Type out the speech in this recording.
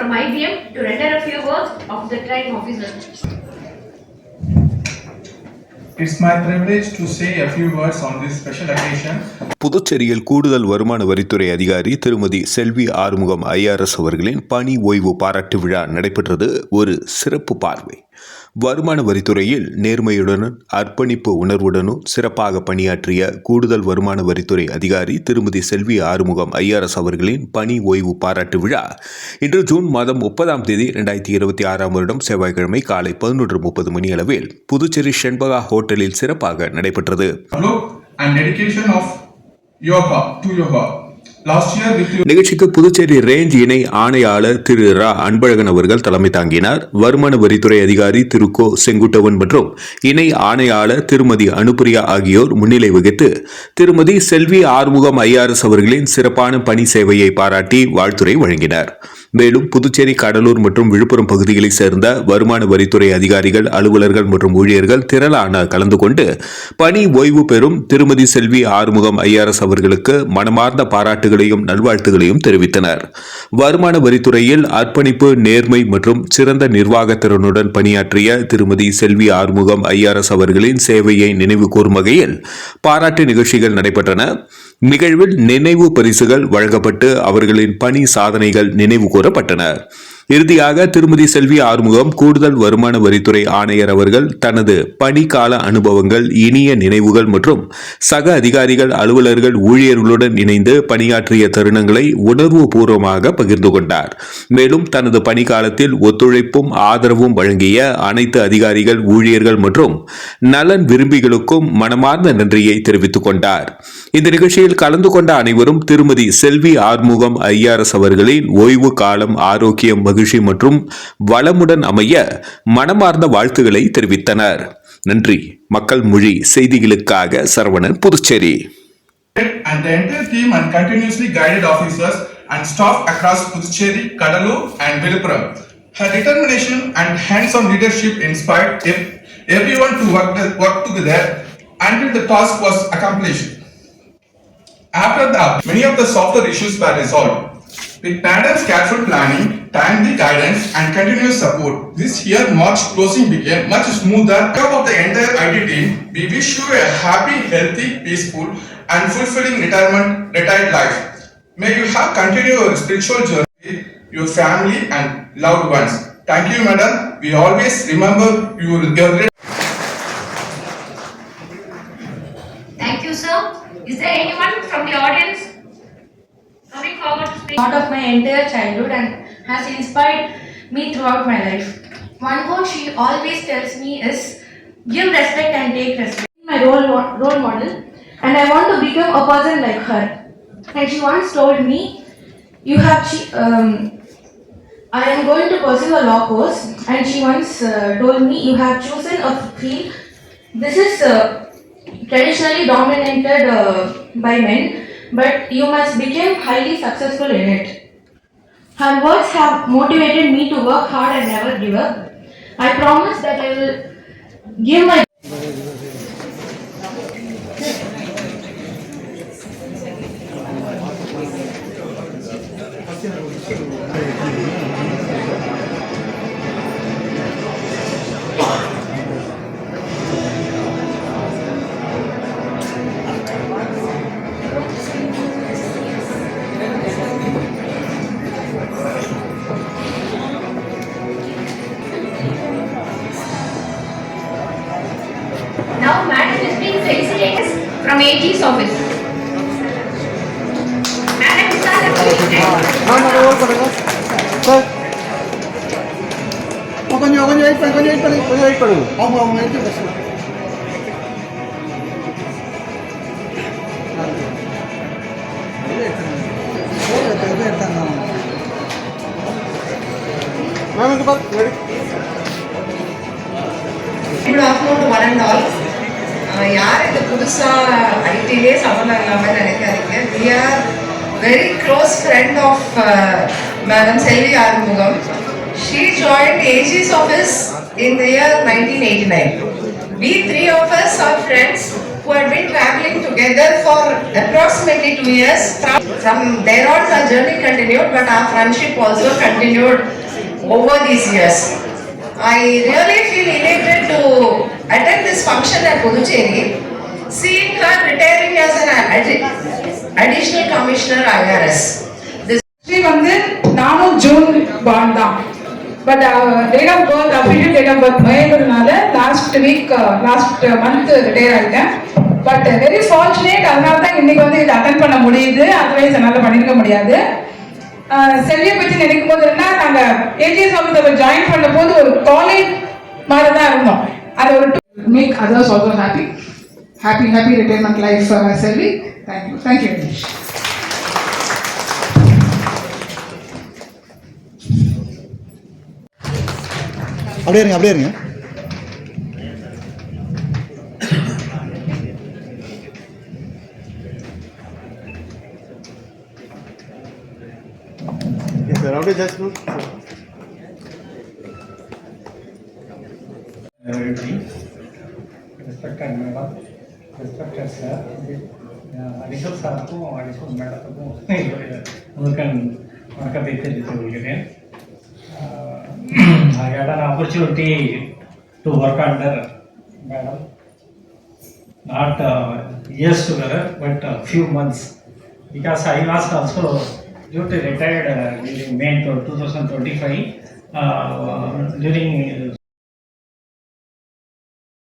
from IBM to render a few words of the train officer. It's my privilege to say a few words on this special occasion. புதுச்சேரியில் கூடுதல் வருமான வரித்துறை அதிகாரி திருமதி செல்வி Arumugam IRS அவர்களின் பணி ஓய்வு பாராட்டு விழா நடைபெற்றது. ஒரு சிறப்பு பார்வை. வருமான வரித்துறையில் நேர்மையுடனும் அர்ப்பணிப்பு உணர்வுடனும் சிறப்பாக பணியாற்றிய கூடுதல் வருமான வரித்துறை அதிகாரி திருமதி செல்வி ஆறுமுகம் ஐஆர்எஸ் அவர்களின் பணி ஓய்வு பாராட்டு விழா இன்று ஜூன் மாதம் 30 2026 செவ்வாய்க்கிழமை காலை 11:30 மணியளவில் புதுச்சேரி ஷென்பகா ஹோட்டலில் சிறப்பாக நடைபெற்றது. நிகழ்ச்சிக்கு புதுச்சேரி ரேஞ்ச் இணை ஆணையாளர் திரு ரா அன்பழகன் அவர்கள் தலைமை தாங்கினார். வருமான வரித்துறை அதிகாரி திரு கோ செங்குட்டவன் மற்றும் இணை ஆணையாளர் திருமதி அனுப்பிரியா ஆகியோர் முன்னிலை வகித்து திருமதி செல்வி ஆறுமுகம் ஐஆர்எஸ் அவர்களின் சிறப்பான பணி சேவையை பாராட்டி வாழ்த்துரை வழங்கினார். மேலும் புதுச்சேரி, கடலூர் மற்றும் விழுப்புரம் பகுதிகளைச் சேர்ந்த வருமான வரித்துறை அதிகாரிகள், அலுவலர்கள் மற்றும் ஊழியர்கள் திரளான கலந்து கொண்டு பணி ஓய்வு பெறும் திருமதி செல்வி ஆறுமுகம் ஐஆர்எஸ் அவர்களுக்கு மனமார்ந்த பாராட்டுகளையும் நல்வாழ்த்துகளையும் தெரிவித்தனர். வருமான வரித்துறையில் அர்ப்பணிப்பு, நேர்மை மற்றும் சிறந்த நிர்வாக திறனுடன் பணியாற்றிய திருமதி செல்வி ஆறுமுகம் ஐஆர்எஸ் அவர்களின் சேவையை நினைவு கூறும் வகையில் பாராட்டு நிகழ்ச்சிகள் நடைபெற்றன. நிகழ்வில் நினைவு பரிசுகள் வழங்கப்பட்டு அவர்களின் பணி சாதனைகள் நினைவு கூறப்பட்டன. இறுதியாக திருமதி செல்வி ஆறுமுகம் கூடுதல் வருமான வரித்துறை ஆணையர் அவர்கள் தனது பணிக்கால அனுபவங்கள், இனிய நினைவுகள் மற்றும் சக அதிகாரிகள், அலுவலர்கள், ஊழியர்களுடன் இணைந்து பணியாற்றிய தருணங்களை உணர்வு பூர்வமாக பகிர்ந்து கொண்டார். மேலும் தனது பணிக்காலத்தில் ஒத்துழைப்பும் ஆதரவும் வழங்கிய அனைத்து அதிகாரிகள், ஊழியர்கள் மற்றும் நலன் விரும்பிகளுக்கும் மனமார்ந்த நன்றியை தெரிவித்துக் கொண்டார். இந்த நிகழ்ச்சியில் கலந்து கொண்ட அனைவரும் திருமதி செல்வி ஆறுமுகம் ஐஆர்எஸ் அவர்களின் ஓய்வு காலம் ஆரோக்கியம், மகிழ்ச்சி மற்றும் வளமுடன் அமைய மனமார்ந்த வாழ்த்துக்களை தெரிவித்தனர். நன்றி. மக்கள் மொழி செய்திகளுக்காக Saravanan, Puducherry. And the entire team and continuously guided officers and staff across Puducherry, Kadalur and Viluppuram. Her determination and hands-on leadership inspired everyone to work together until the task was accomplished. After that, many of the softer issues were resolved. With Madam's careful planning, timely guidance and continuous support, this year March closing became much smoother. On behalf of the entire IT team, we wish you a happy, healthy, peaceful and fulfilling retired life. May you have continued your spiritual journey with your family and loved ones. Thank you, Madam. We always remember your great. Thank you, sir. Is there anyone from the audience coming forward to speak? Part of my entire childhood and has inspired me throughout my life. One quote she always tells me is, give respect and take respect. My role model, and I want to become a person like her. And she once told me, I am going to pursue a law course, and she once told me, you have chosen a field. This is traditionally dominated by men, but you must become highly successful in it. Her words have motivated me to work hard and never give up. I promise that I will give my Now, Madam is being felicitated from AG's office. Madam is கொஞ்சம் wait பண்ணு. அவங்க எடுத்து பேசலாம். Good afternoon to one and all. யார் இது புதுசாக ஐடியிலே சம்பளம் இல்லாமல் நினைக்காதீங்க. We are very close friend of Madam Selvi Arumugam. She joined AG's office in the year 1989. We three of us are friends who had been traveling together for approximately 2 years. From there on, our journey continued, but our friendship also continued over these years. I really feel elated to attend this function at Puducherry, seeing her retiring as an additional commissioner IRS. வந்து நானும் June born தான் but date of birth official date of birth மேன்றதுனால last month retire ஆகிட்டேன். But very fortunate, அதனால தான் இன்னைக்கு வந்து இதை அட்டன் பண்ண முடியுது, அதர்வைஸ் என்னால் பண்ணியிருக்க முடியாது. செல்வியை பற்றி நினைக்கும் போது என்ன, நாங்கள் ஏஜிஎஸ் ஆஃபீஸில் ஜாயின் பண்ண போது ஒரு காலேஜ் மாதிரி தான் இருந்தோம். அது ஒரு make others also happy retirement life Selvi. Thank you very much. அப்படியே இருங்க. Yes, sir. How did just do? Respected madam, respected sir, additional சாருக்கும் additional மேடத்துக்கும் வணக்கத்தை தெரிவித்துக் கொள்கிறேன். I had an opportunity to work under madam, not years together, but a few months, because I was also due to retired during May 2025 during